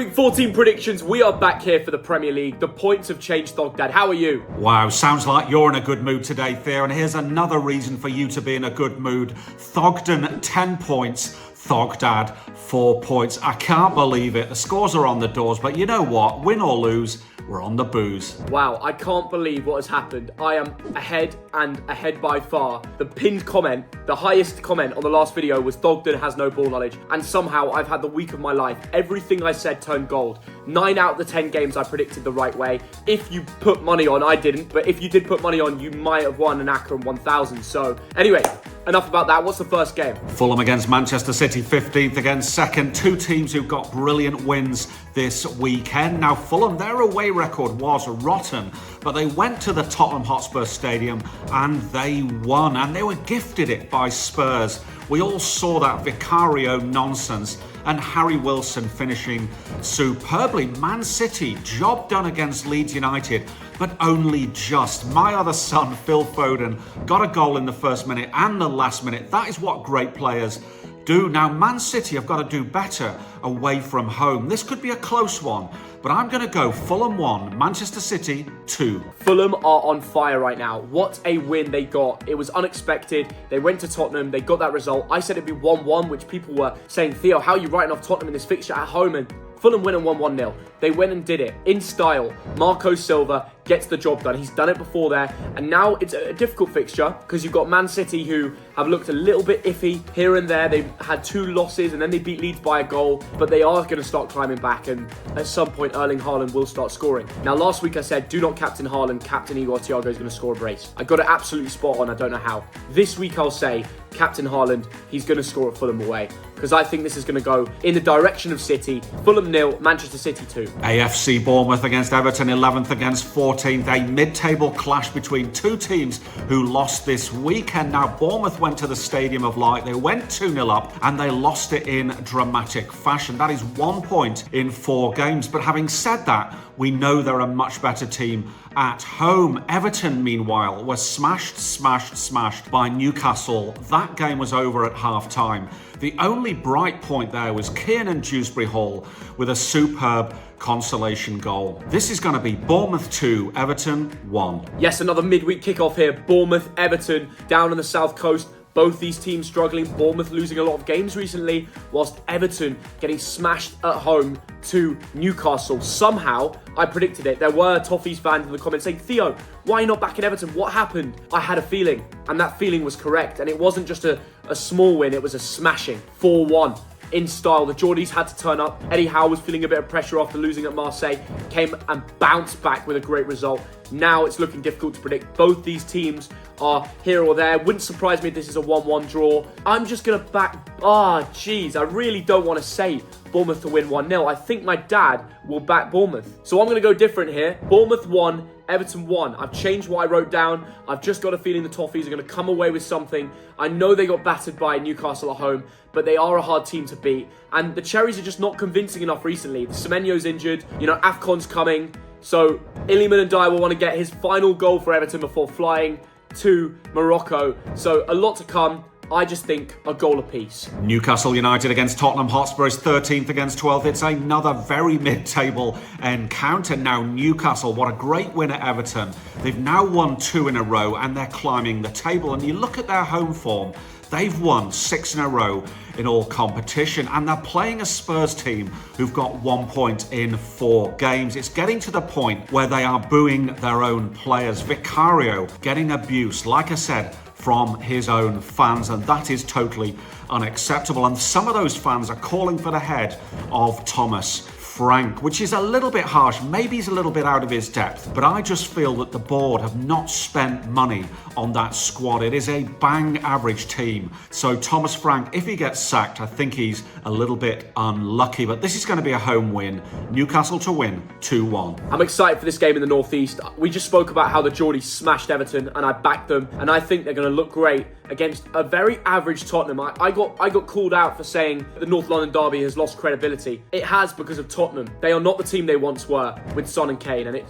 Week 14 predictions. We are back here for the Premier League. The points have changed, Thogden. How are you? Wow, sounds like you're in a good mood today, Theo. And here's another reason for you to be in a good mood. Thogden, 10 points. Thogdad, 4 points. I can't believe it. The scores are on the doors, but you know what? Win or lose, we're on the booze. Wow, I can't believe what has happened. I am ahead and ahead by far. The pinned comment, the highest comment on the last video was Thogden has no ball knowledge. And somehow I've had the week of my life. Everything I said turned gold. 9 out of the 10 games I predicted the right way. If you put money on, I didn't. But if you did put money on, you might have won an Akron 1000. So anyway, enough about that. What's the first game? Fulham against Manchester City, 15th against 2nd. Two teams who've got brilliant wins this weekend. Now, Fulham, their away record was rotten, but they went to the Tottenham Hotspur Stadium and they won, and they were gifted it by Spurs. We all saw that Vicario nonsense, and Harry Wilson finishing superbly. Man City, job done against Leeds United, but only just. My other son, Phil Foden, got a goal in the first minute and the last minute. That is what great players do. Now, Man City have got to do better away from home. This could be a close one, but I'm going to go Fulham 1, Manchester City 2. Fulham are on fire right now. What a win they got. It was unexpected. They went to Tottenham. They got that result. I said it'd be 1-1, which people were saying, Theo, how are you writing off Tottenham in this fixture at home? And Fulham win and won 1-0. They went and did it in style. Marco Silva gets the job done. He's done it before there. And now it's a difficult fixture because you've got Man City who have looked a little bit iffy here and there. They've had 2 losses and then they beat Leeds by a goal. But they are going to start climbing back. And at some point, Erling Haaland will start scoring. Now, last week I said, do not captain Haaland. Captain Igor Thiago is going to score a brace. I got it absolutely spot on. I don't know how. This week I'll say, captain Haaland, he's going to score at Fulham away. Because I think this is going to go in the direction of City. Fulham 0, Manchester City 2. AFC Bournemouth against Everton, 11th against 14th. A mid-table clash between two teams who lost this weekend. Now, Bournemouth went to the Stadium of Light. They went 2-0 up and they lost it in dramatic fashion. That is 1 point in 4 games. But having said that, we know they're a much better team at home. Everton, meanwhile, was smashed by Newcastle. That game was over at half-time. The only bright point there was Kiernan Dewsbury-Hall with a superb consolation goal. This is going to be Bournemouth 2, Everton 1. Yes, another midweek kickoff here. Bournemouth, Everton, down on the south coast. Both these teams struggling. Bournemouth losing a lot of games recently, whilst Everton getting smashed at home to Newcastle. Somehow, I predicted it. There were Toffees fans in the comments saying, Theo, why are you not back in Everton? What happened? I had a feeling, and that feeling was correct. And it wasn't just a small win, it was a smashing 4-1. In style, the Geordies had to turn up. Eddie Howe was feeling a bit of pressure after losing at Marseille, came and bounced back with a great result. Now it's looking difficult to predict. Both these teams are here or there. Wouldn't surprise me if this is a 1-1 draw. I'm just going to back... I really don't want to say Bournemouth to win 1-0. I think my dad will back Bournemouth. So I'm going to go different here. Bournemouth 1, Everton 1. I've changed what I wrote down. I've just got a feeling the Toffees are going to come away with something. I know they got battered by Newcastle at home, but they are a hard team to beat. And the Cherries are just not convincing enough recently. Semenyo's injured. AFCON's coming. So Iliman Ndiaye will want to get his final goal for Everton before flying to Morocco. So a lot to come. I just think a goal apiece. Newcastle United against Tottenham Hotspur is 13th against 12th. It's another very mid-table encounter. Now, Newcastle, what a great win at Everton. They've now won 2 in a row and they're climbing the table. And you look at their home form, they've won 6 in a row in all competition, and they're playing a Spurs team who've got 1 point in 4 games. It's getting to the point where they are booing their own players. Vicario getting abuse, like I said, from his own fans, and that is totally unacceptable. And some of those fans are calling for the head of Thomas Frank, which is a little bit harsh. Maybe he's a little bit out of his depth, but I just feel that the board have not spent money on that squad. It is a bang average team. So Thomas Frank, if he gets sacked, I think he's a little bit unlucky, but this is going to be a home win. Newcastle to win 2-1. I'm excited for this game in the Northeast. We just spoke about how the Geordies smashed Everton and I backed them, and I think they're going to look great against a very average Tottenham. I got called out for saying the North London derby has lost credibility. It has, because of Tottenham Tottenham. They are not the team they once were with Son and Kane. And,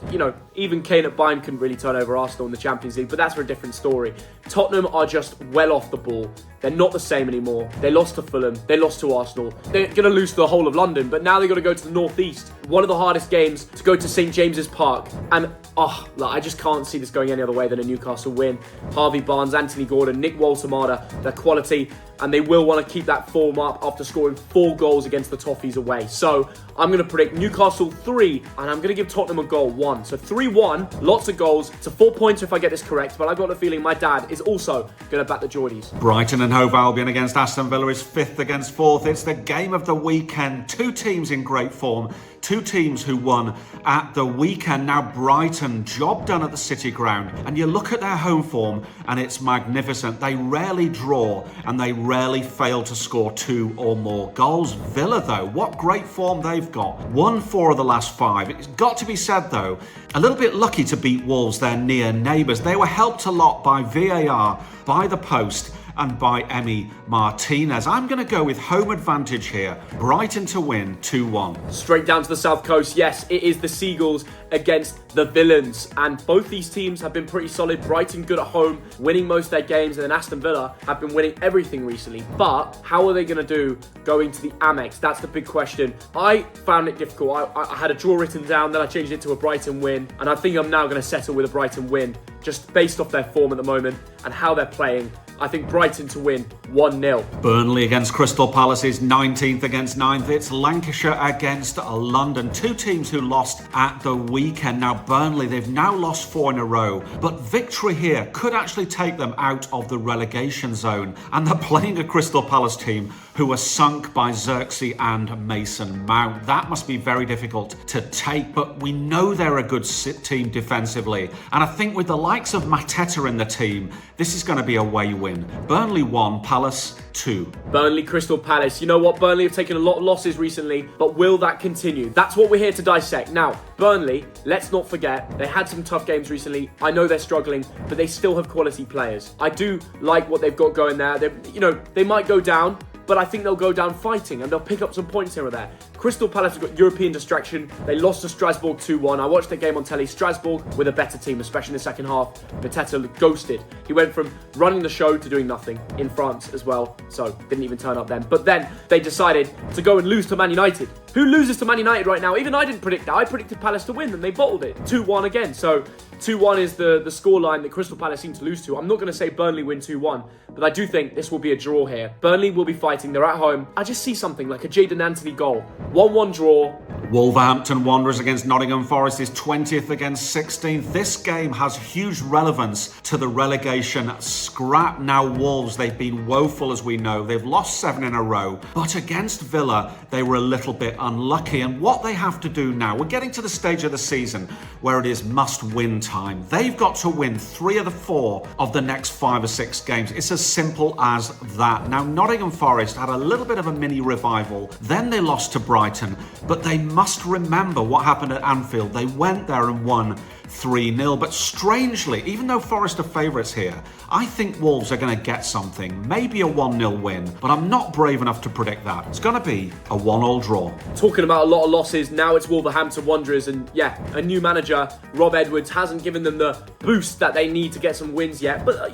even Kane at Bayern couldn't really turn over Arsenal in the Champions League, but that's for a different story. Tottenham are just well off the ball. They're not the same anymore. They lost to Fulham. They lost to Arsenal. They're going to lose to the whole of London, but now they've got to go to the northeast. One of the hardest games to go to St. James's Park. And, I just can't see this going any other way than a Newcastle win. Harvey Barnes, Anthony Gordon, Nick Walter-Mada, their quality, and they will want to keep that form up after scoring 4 goals against the Toffees away. So I'm going to predict Newcastle 3, and I'm going to give Tottenham a goal 1. So 3-1, lots of goals. To 4 points if I get this correct, but I've got a feeling my dad is also going to back the Geordies. Brighton and Hove Albion against Aston Villa is 5th against 4th. It's the game of the weekend. 2 teams in great form. 2 teams who won at the weekend. Now Brighton, job done at the City Ground. And you look at their home form and it's magnificent. They rarely draw and they rarely fail to score 2 or more goals. Villa though, what great form they've got. Won 4 of the last 5. It's got to be said though, a little bit lucky to beat Wolves, their near neighbours. They were helped a lot by VAR, by the post, and by Emi Martinez. I'm going to go with home advantage here. Brighton to win 2-1. Straight down to the south coast. Yes, it is the Seagulls against the Villains. And both these teams have been pretty solid. Brighton good at home, winning most of their games. And then Aston Villa have been winning everything recently. But how are they going to do going to the Amex? That's the big question. I found it difficult. I had a draw written down, then I changed it to a Brighton win. And I think I'm now going to settle with a Brighton win, just based off their form at the moment and how they're playing. I think Brighton to win 1-0. Burnley against Crystal Palace is 19th against 9th. It's Lancashire against London. 2 teams who lost at the weekend. Now Burnley, they've now lost 4 in a row. But victory here could actually take them out of the relegation zone. And they're playing a Crystal Palace team who were sunk by Xerxes and Mason Mount. That must be very difficult to take, but we know they're a good team defensively. And I think with the likes of Mateta in the team, this is going to be a away win. Burnley 1, Palace 2. Burnley, Crystal Palace. You know what? Burnley have taken a lot of losses recently, but will that continue? That's what we're here to dissect. Now, Burnley, let's not forget, they had some tough games recently. I know they're struggling, but they still have quality players. I do like what they've got going there. They might go down, but I think they'll go down fighting and they'll pick up some points here or there. Crystal Palace have got European distraction. They lost to Strasbourg 2-1. I watched the game on telly. Strasbourg with a better team, especially in the second half. Mateta ghosted. He went from running the show to doing nothing in France as well, so didn't even turn up then. But then they decided to go and lose to Man United. Who loses to Man United right now? Even I didn't predict that. I predicted Palace to win and they bottled it. 2-1 again. So 2-1 is the scoreline that Crystal Palace seem to lose to. I'm not going to say Burnley win 2-1, but I do think this will be a draw here. Burnley will be fighting. They're at home. I just see something like a Jadon Anthony goal. 1-1 draw. Wolverhampton Wanderers against Nottingham Forest is 20th against 16th. This game has huge relevance to the relegation scrap. Now Wolves, they've been woeful as we know. They've lost 7 in a row. But against Villa, they were a little bit unlucky. And what they have to do now, we're getting to the stage of the season where it is must-win time. They've got to win 3 of the 4 of the next 5 or 6 games. It's as simple as that. Now Nottingham Forest had a little bit of a mini revival. Then they lost to Brighton. But they must remember what happened at Anfield. They went there and won 3-0. But strangely, even though Forest are favourites here, I think Wolves are going to get something. Maybe a 1-0 win, but I'm not brave enough to predict that. It's going to be a 1-1 draw. Talking about a lot of losses, now it's Wolverhampton Wanderers, and yeah, a new manager, Rob Edwards, hasn't given them the boost that they need to get some wins yet. But,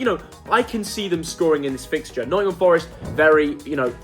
I can see them scoring in this fixture. Nottingham Forest, very,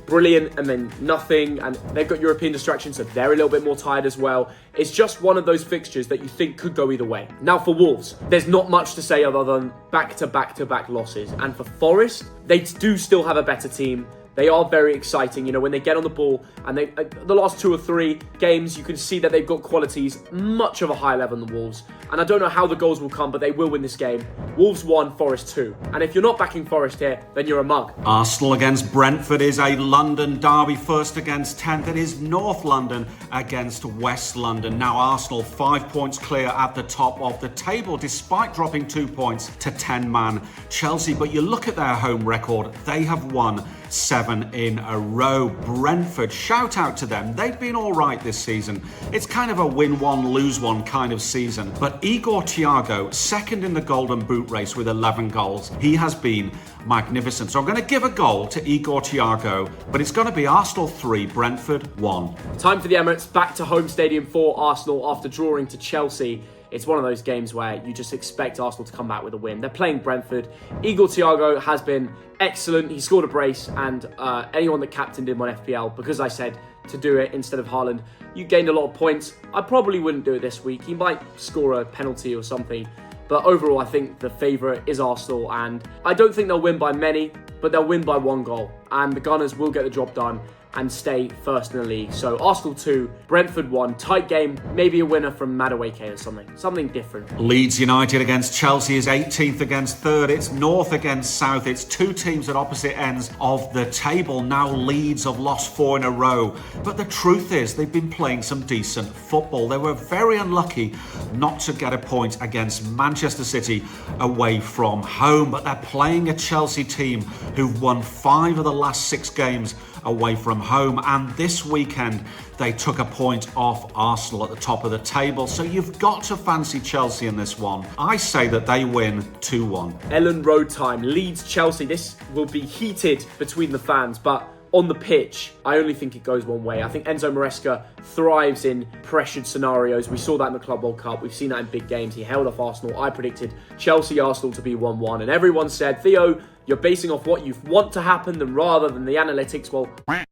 brilliant, and then nothing, and they've got European distraction, so they're a little bit more tired as well. It's just one of those fixtures that you think could go either way. Now for Wolves, there's not much to say other than back-to-back losses. And for Forest, they do still have a better team. They are very exciting, when they get on the ball, and they the last 2 or 3 games, you can see that they've got qualities much of a higher level than Wolves. And I don't know how the goals will come, but they will win this game. Wolves 1, Forest 2. And if you're not backing Forest here, then you're a mug. Arsenal against Brentford is a London derby, 1st against 10th. It is North London against West London. Now Arsenal 5 points clear at the top of the table, despite dropping 2 points to 10-man Chelsea. But you look at their home record, they have won 7 in a row. Brentford, shout out to them. They've been all right this season. It's kind of a win one, lose one kind of season. But Igor Thiago, second in the Golden Boot boot race with 11 goals. He has been magnificent. So I'm going to give a goal to Igor Thiago, but it's going to be Arsenal 3, Brentford 1. Time for the Emirates, back to home stadium for Arsenal after drawing to Chelsea. It's one of those games where you just expect Arsenal to come back with a win. They're playing Brentford. Igor Thiago has been excellent. He scored a brace, and anyone that captained him on FPL, because I said to do it instead of Haaland, you gained a lot of points. I probably wouldn't do it this week. He might score a penalty or something. But overall, I think the favourite is Arsenal, and I don't think they'll win by many, but they'll win by 1 goal. And the Gunners will get the job done and stay first in the league. So Arsenal 2, Brentford 1, tight game, maybe a winner from Madueke or something different. Leeds United against Chelsea is 18th against 3rd. It's North against South. It's 2 teams at opposite ends of the table. Now Leeds have lost 4 in a row. But the truth is they've been playing some decent football. They were very unlucky not to get a point against Manchester City away from home. But they're playing a Chelsea team who've won 5 of the last 6 games away from home, and this weekend they took a point off Arsenal at the top of the table, so you've got to fancy Chelsea in this one. I say that they win 2-1. Ellen Road time, Leeds-Chelsea. This will be heated between the fans, but on the pitch, I only think it goes one way. I think Enzo Maresca thrives in pressured scenarios. We saw that in the Club World Cup. We've seen that in big games. He held off Arsenal. I predicted Chelsea-Arsenal to be 1-1, and everyone said, Theo, you're basing off what you want to happen rather than the analytics. Well,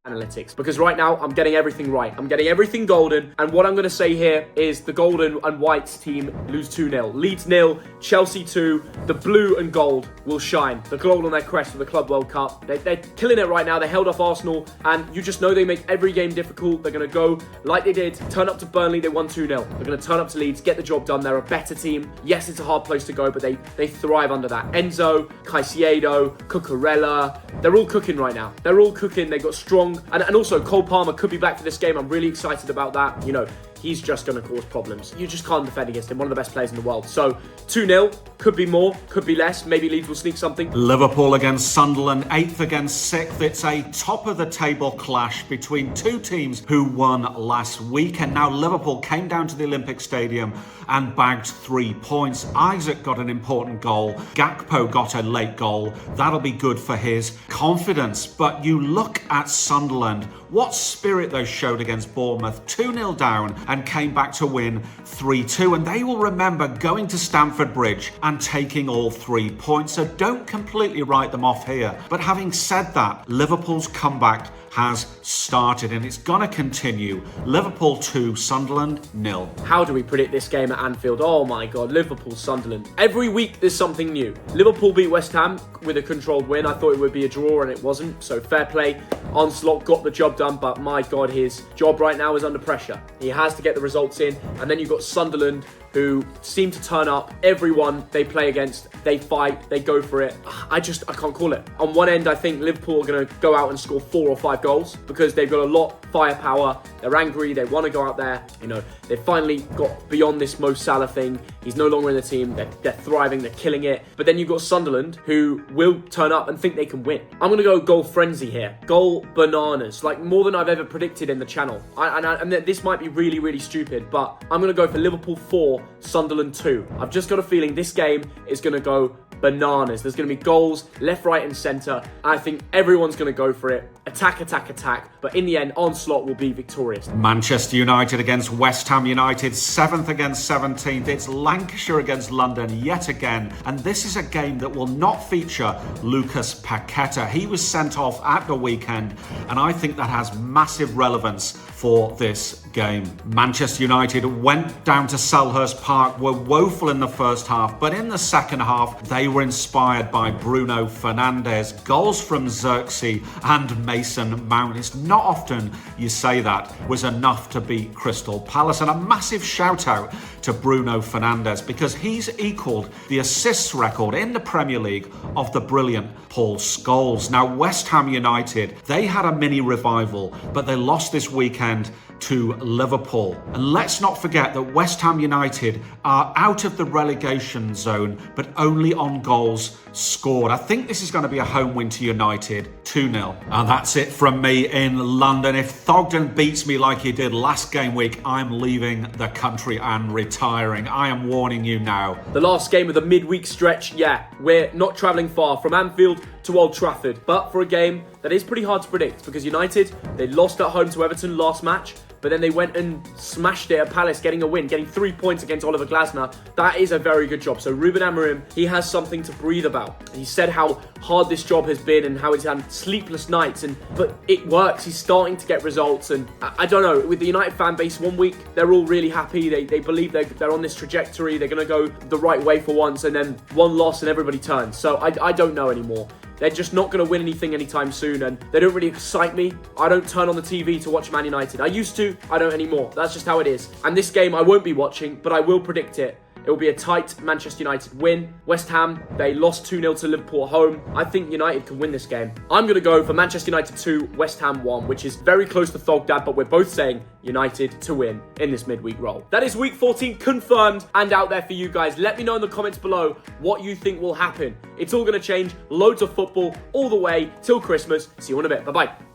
analytics. Because right now, I'm getting everything right. I'm getting everything golden. And what I'm going to say here is the golden and whites team lose 2-0. Leeds 0, Chelsea 2. The blue and gold will shine. The gold on their crest for the Club World Cup. They're killing it right now. They held off Arsenal. And you just know they make every game difficult. They're going to go like they did. Turn up to Burnley. They won 2-0. They're going to turn up to Leeds. Get the job done. They're a better team. Yes, it's a hard place to go, but they thrive under that. Enzo, Caicedo, Cucurella, they're all cooking right now. They're all cooking. They got strong. And also, Cole Palmer could be back for this game. I'm really excited about that. You know, he's just going to cause problems. You just can't defend against him. One of the best players in the world. So 2-0, could be more, could be less. Maybe Leeds will sneak something. Liverpool against Sunderland, 8th against 6th. It's a top-of-the-table clash between 2 teams who won last week. And now Liverpool came down to the Olympic Stadium and bagged 3 points. Isaac got an important goal. Gakpo got a late goal. That'll be good for his confidence. But you look at Sunderland, what spirit they showed against Bournemouth. 2-0 down and came back to win 3-2. And they will remember going to Stamford Bridge and taking all 3 points. So don't completely write them off here. But having said that, Liverpool's comeback has started and it's going to continue. Liverpool 2, Sunderland 0. How do we predict this game at Anfield? Oh my God, Liverpool, Sunderland. Every week there's something new. Liverpool beat West Ham with a controlled win. I thought it would be a draw and it wasn't. So fair play. Onslaught got the job done, but my God, his job right now is under pressure. He has to get the results in. And then you've got Sunderland, who seem to turn up. Everyone they play against, they fight, they go for it. I can't call it. On one end, I think Liverpool are going to go out and score 4 or 5 goals because they've got a lot of firepower. They're angry. They want to go out there. You know, they've finally got beyond this Mo Salah thing. He's no longer in the team. They're thriving. They're killing it. But then you've got Sunderland, who will turn up and think they can win. I'm going to go goal frenzy here. Goal bananas. Like more than I've ever predicted in the channel. And this might be really, really stupid, but I'm going to go for Liverpool 4, Sunderland 2. I've just got a feeling this game is going to go bananas. There's going to be goals left, right and centre. I think everyone's going to go for it. Attack, attack, attack. But in the end, Onslaught will be victorious. Manchester United against West Ham United, 7th against 17th. It's Lancashire against London yet again. And this is a game that will not feature Lucas Paqueta. He was sent off at the weekend, and I think that has massive relevance for this game. Manchester United went down to Selhurst Park, were woeful in the first half, but in the second half, they were inspired by Bruno Fernandes. Goals from Xerxes and Mason Mount. It's not often you say that was enough to beat Crystal Palace. And a massive shout out to Bruno Fernandes because he's equalled the assists record in the Premier League of the brilliant Paul Scholes. Now, West Ham United, they had a mini revival, but they lost this weekend to Liverpool. And let's not forget that West Ham United are out of the relegation zone, but only on goals scored. I think this is going to be a home win to United, 2-0. And that's it from me in London. If Thogden beats me like he did last game week, I'm leaving the country and retiring. I am warning you now. The last game of the midweek stretch, yeah, we're not travelling far from Anfield to Old Trafford, but for a game that is pretty hard to predict because United, they lost at home to Everton last match, but then they went and smashed it at Palace, getting a win, getting 3 points against Oliver Glasner. That is a very good job. So Ruben Amorim, he has something to breathe about. He said how hard this job has been and how he's had sleepless nights, but it works. He's starting to get results, and I don't know, with the United fan base, 1 week, they're all really happy. They believe they're on this trajectory. They're going to go the right way for once, and then one loss and everybody turns. So I don't know anymore. They're just not going to win anything anytime soon, and they don't really excite me. I don't turn on the TV to watch Man United. I used to, I don't anymore. That's just how it is. And this game I won't be watching, but I will predict it. It will be a tight Manchester United win. West Ham, they lost 2-0 to Liverpool at home. I think United can win this game. I'm going to go for Manchester United 2, West Ham 1, which is very close to Thogden, but we're both saying United to win in this midweek roll. That is week 14 confirmed and out there for you guys. Let me know in the comments below what you think will happen. It's all going to change. Loads of football all the way till Christmas. See you in a bit. Bye-bye.